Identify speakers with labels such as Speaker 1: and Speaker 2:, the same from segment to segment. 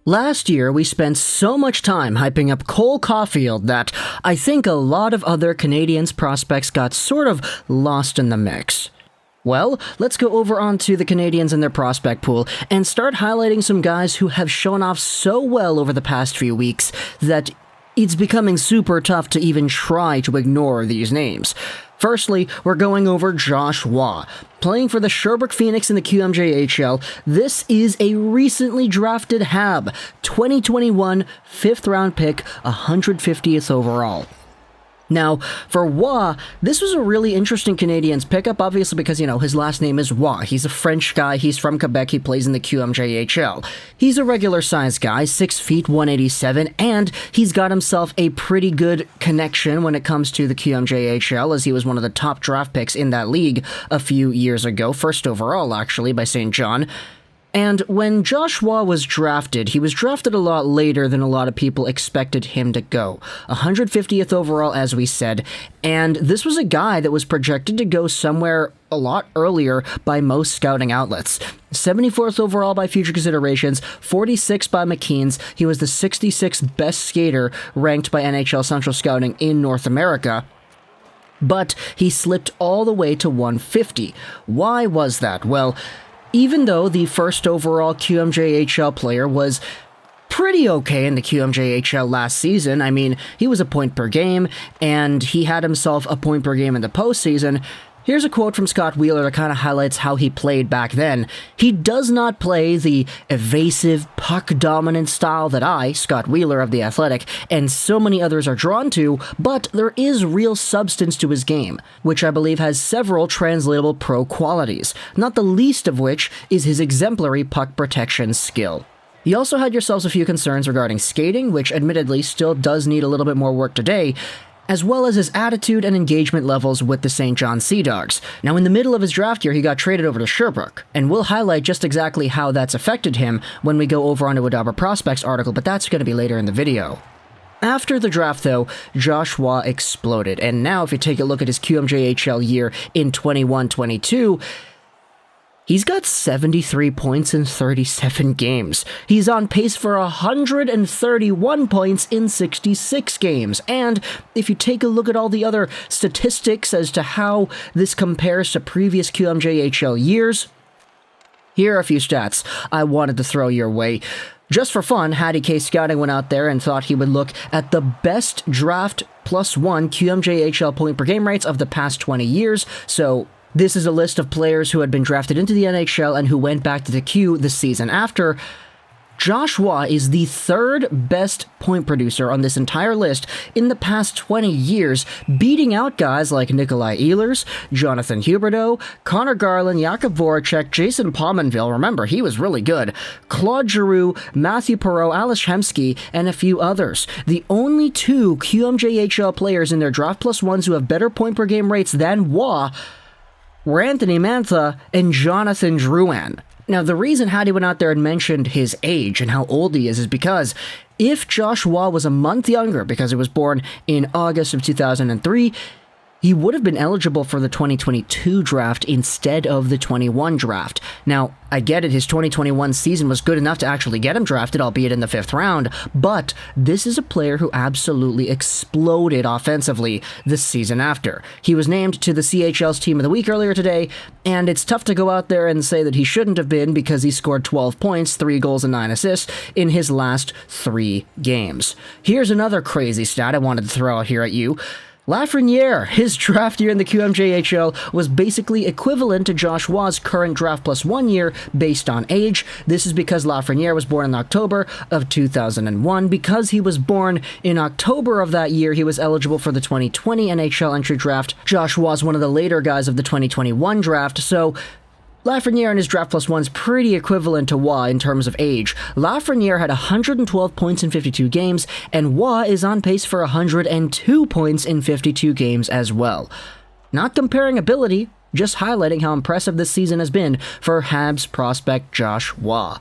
Speaker 1: Last year, we spent so much time hyping up Cole Caulfield that I think a lot of other Canadiens prospects got sort of lost in the mix. Well, let's go over onto the Canadiens and their prospect pool and start highlighting some guys who have shown off so well over the past few weeks that it's becoming super tough to even try to ignore these names. Firstly, we're going over Josh Waugh. Playing for the Sherbrooke Phoenix in the QMJHL, this is a recently drafted Hab, 2021 5th round pick, 150th overall. Now, for Waugh, this was a really interesting Canadiens pickup, obviously because, his last name is Waugh. He's a French guy, he's from Quebec, he plays in the QMJHL. He's a regular-sized guy, 6 feet, 187, and he's got himself a pretty good connection when it comes to the QMJHL, as he was one of the top draft picks in that league a few years ago, first overall, actually, by St. John. And when Josh Waugh was drafted, he was drafted a lot later than a lot of people expected him to go. 150th overall, as we said, and this was a guy that was projected to go somewhere a lot earlier by most scouting outlets. 74th overall by Future Considerations, 46th by McKeen's. He was the 66th best skater ranked by NHL Central Scouting in North America. But he slipped all the way to 150. Why was that? Well, even though the first overall QMJHL player was pretty okay in the QMJHL last season, I mean, he was a point per game, and he had himself a point per game in the postseason. Here's a quote from Scott Wheeler that kind of highlights how he played back then. He does not play the evasive, puck-dominant style that I, Scott Wheeler of The Athletic, and so many others are drawn to, but there is real substance to his game, which I believe has several translatable pro qualities, not the least of which is his exemplary puck protection skill. You also had yourselves a few concerns regarding skating, which admittedly still does need a little bit more work today, as well as his attitude and engagement levels with the St. John Sea Dogs. Now, in the middle of his draft year, he got traded over to Sherbrooke, and we'll highlight just exactly how that's affected him when we go over onto a Dabber Prospects article, but that's going to be later in the video. After the draft, though, Josh Waugh exploded, and now if you take a look at his QMJHL year in 21-22, he's got 73 points in 37 games. He's on pace for 131 points in 66 games. And if you take a look at all the other statistics as to how this compares to previous QMJHL years, here are a few stats I wanted to throw your way. Just for fun, Hattie K Scouting went out there and thought he would look at the best draft +1 QMJHL point per game rates of the past 20 years, so this is a list of players who had been drafted into the NHL and who went back to the Q the season after. Josh Waugh is the third best point producer on this entire list in the past 20 years, beating out guys like Nikolai Ehlers, Jonathan Huberdeau, Connor Garland, Jakub Voracek, Jason Pominville, remember, he was really good, Claude Giroux, Matthew Perreault, Ales Hemsky, and a few others. The only two QMJHL players in their Draft +1s who have better point per game rates than Waugh were Anthony Mantha and Jonathan Drouin. Now, the reason Hattie went out there and mentioned his age and how old he is because if Josh Waugh was a month younger, because he was born in August of 2003, he would have been eligible for the 2022 draft instead of the 21 draft. Now, I get it, his 2021 season was good enough to actually get him drafted, albeit in the 5th round, but this is a player who absolutely exploded offensively the season after. He was named to the CHL's Team of the Week earlier today, and it's tough to go out there and say that he shouldn't have been because he scored 12 points, 3 goals, and 9 assists in his last 3 games. Here's another crazy stat I wanted to throw out here at you. Lafreniere, his draft year in the QMJHL was basically equivalent to Josh Waugh's current Draft +1 year based on age. This is because Lafreniere was born in October of 2001. Because he was born in October of that year, he was eligible for the 2020 NHL Entry Draft. Josh Waugh's one of the later guys of the 2021 draft, so Lafreniere and his Draft +1 is pretty equivalent to Waugh in terms of age. Lafreniere had 112 points in 52 games, and Waugh is on pace for 102 points in 52 games as well. Not comparing ability, just highlighting how impressive this season has been for Habs prospect Josh Waugh.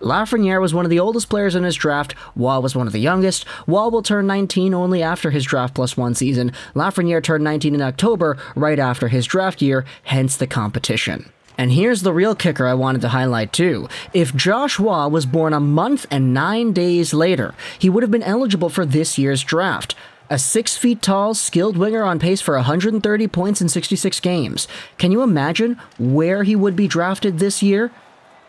Speaker 1: Lafreniere was one of the oldest players in his draft. Waugh was one of the youngest. Waugh will turn 19 only after his Draft +1 season. Lafreniere turned 19 in October, right after his draft year, hence the competition. And here's the real kicker I wanted to highlight too. If Josh Waugh was born a month and 9 days later, he would have been eligible for this year's draft. A 6 feet tall, skilled winger on pace for 130 points in 66 games. Can you imagine where he would be drafted this year?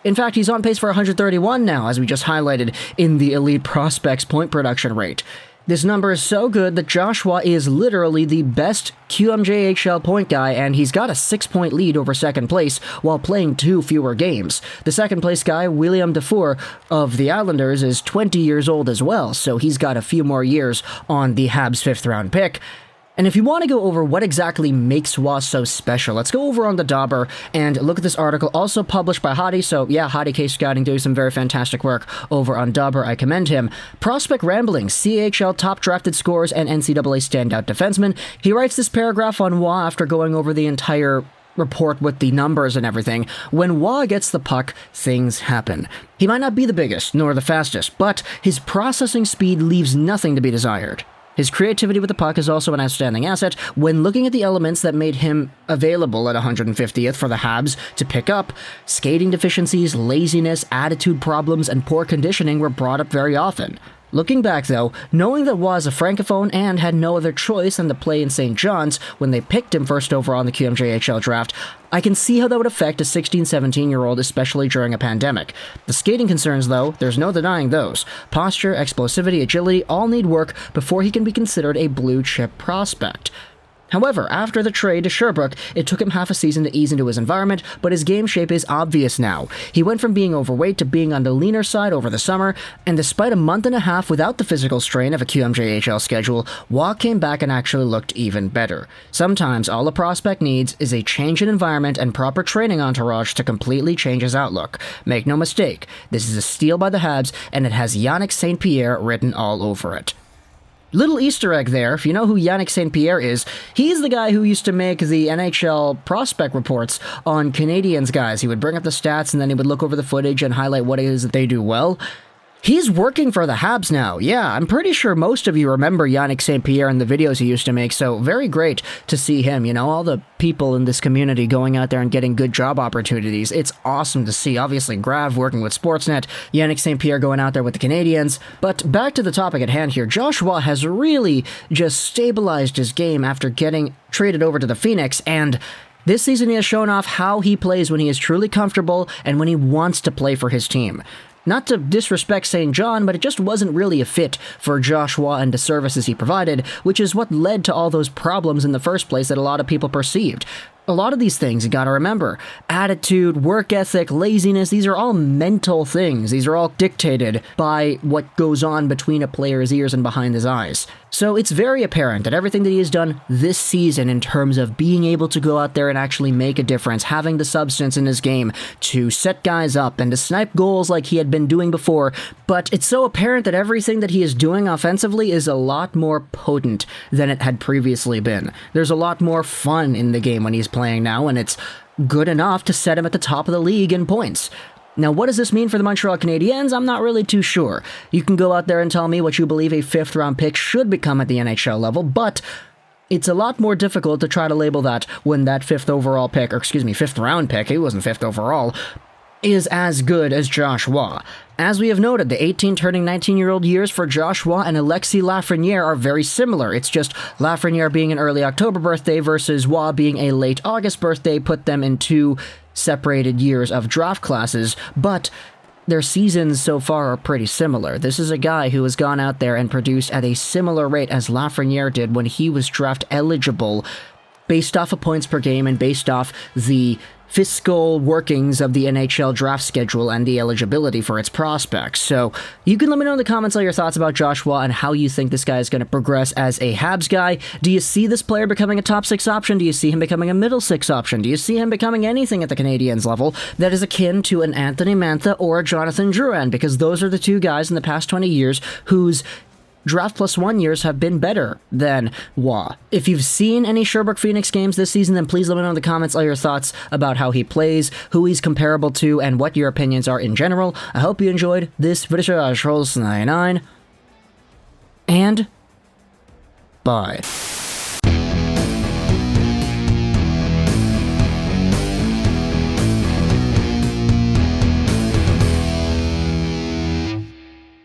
Speaker 1: In fact, he's on pace for 131 now, as we just highlighted in the Elite Prospects point production rate. This number is so good that Josh Waugh is literally the best QMJHL point guy, and he's got a 6-point lead over second place while playing 2 fewer games. The second place guy, William Dufour of the Islanders, is 20 years old as well, so he's got a few more years on the Habs' 5th round pick. And if you want to go over what exactly makes Waugh so special, let's go over on the Dauber and look at this article, also published by Hottie. So yeah, Hottie Case Scouting doing some very fantastic work over on Dauber. I commend him. Prospect Ramblings, CHL top drafted scores and NCAA standout defenseman. He writes this paragraph on Waugh after going over the entire report with the numbers and everything. When Waugh gets the puck, things happen. He might not be the biggest, nor the fastest, but his processing speed leaves nothing to be desired. His creativity with the puck is also an outstanding asset. When looking at the elements that made him available at 150th for the Habs to pick up, skating deficiencies, laziness, attitude problems, and poor conditioning were brought up very often. Looking back though, knowing that Waugh is a francophone and had no other choice than to play in St. John's when they picked him first overall in the QMJHL draft, I can see how that would affect a 16-17-year-old, especially during a pandemic. The skating concerns though, there's no denying those. Posture, explosivity, agility all need work before he can be considered a blue-chip prospect. However, after the trade to Sherbrooke, it took him half a season to ease into his environment, but his game shape is obvious now. He went from being overweight to being on the leaner side over the summer, and despite a month and a half without the physical strain of a QMJHL schedule, Waugh came back and actually looked even better. Sometimes all a prospect needs is a change in environment and proper training entourage to completely change his outlook. Make no mistake, this is a steal by the Habs, and it has Yannick St. Pierre written all over it. Little Easter egg there, if you know who Yannick St. Pierre is, he's the guy who used to make the NHL prospect reports on Canadiens guys. He would bring up the stats and then he would look over the footage and highlight what it is that they do well. He's working for the Habs now. Yeah, I'm pretty sure most of you remember Yannick St. Pierre and the videos he used to make, so very great to see him. You know, all the people in this community going out there and getting good job opportunities. It's awesome to see. Obviously, Grav working with Sportsnet, Yannick St. Pierre going out there with the Canadiens. But back to the topic at hand here, Josh Waugh has really just stabilized his game after getting traded over to the Phoenix, and this season he has shown off how he plays when he is truly comfortable and when he wants to play for his team. Not to disrespect St. John, but it just wasn't really a fit for Josh Waugh and the services he provided, which is what led to all those problems in the first place that a lot of people perceived. A lot of these things you gotta remember. Attitude, work ethic, laziness, these are all mental things. These are all dictated by what goes on between a player's ears and behind his eyes. So it's very apparent that everything that he has done this season in terms of being able to go out there and actually make a difference, having the substance in his game to set guys up and to snipe goals like he had been doing before, but it's so apparent that everything that he is doing offensively is a lot more potent than it had previously been. There's a lot more fun in the game when he's playing now, and it's good enough to set him at the top of the league in points. Now, what does this mean for the Montreal Canadiens? I'm not really too sure. You can go out there and tell me what you believe a 5th round pick should become at the NHL level, but it's a lot more difficult to try to label that when that 5th round pick, he wasn't 5th overall, is as good as Josh Waugh. As we have noted, the 18 turning 19-year-old years for Josh Waugh and Alexis Lafreniere are very similar. It's just Lafreniere being an early October birthday versus Waugh being a late August birthday put them in 2 separated years of draft classes, but their seasons so far are pretty similar. This is a guy who has gone out there and produced at a similar rate as Lafreniere did when he was draft eligible, based off of points per game and based off the fiscal workings of the NHL draft schedule and the eligibility for its prospects. So you can let me know in the comments all your thoughts about Josh Waugh and how you think this guy is going to progress as a Habs guy. Do you see this player becoming a top 6 option? Do you see him becoming a middle 6 option? Do you see him becoming anything at the Canadiens level that is akin to an Anthony Mantha or a Jonathan Drouin? Because those are the 2 guys in the past 20 years whose Draft plus 1 years have been better than Waugh. If you've seen any Sherbrooke Phoenix games this season, then please let me know in the comments all your thoughts about how he plays, who he's comparable to, and what your opinions are in general. I hope you enjoyed this video. And bye.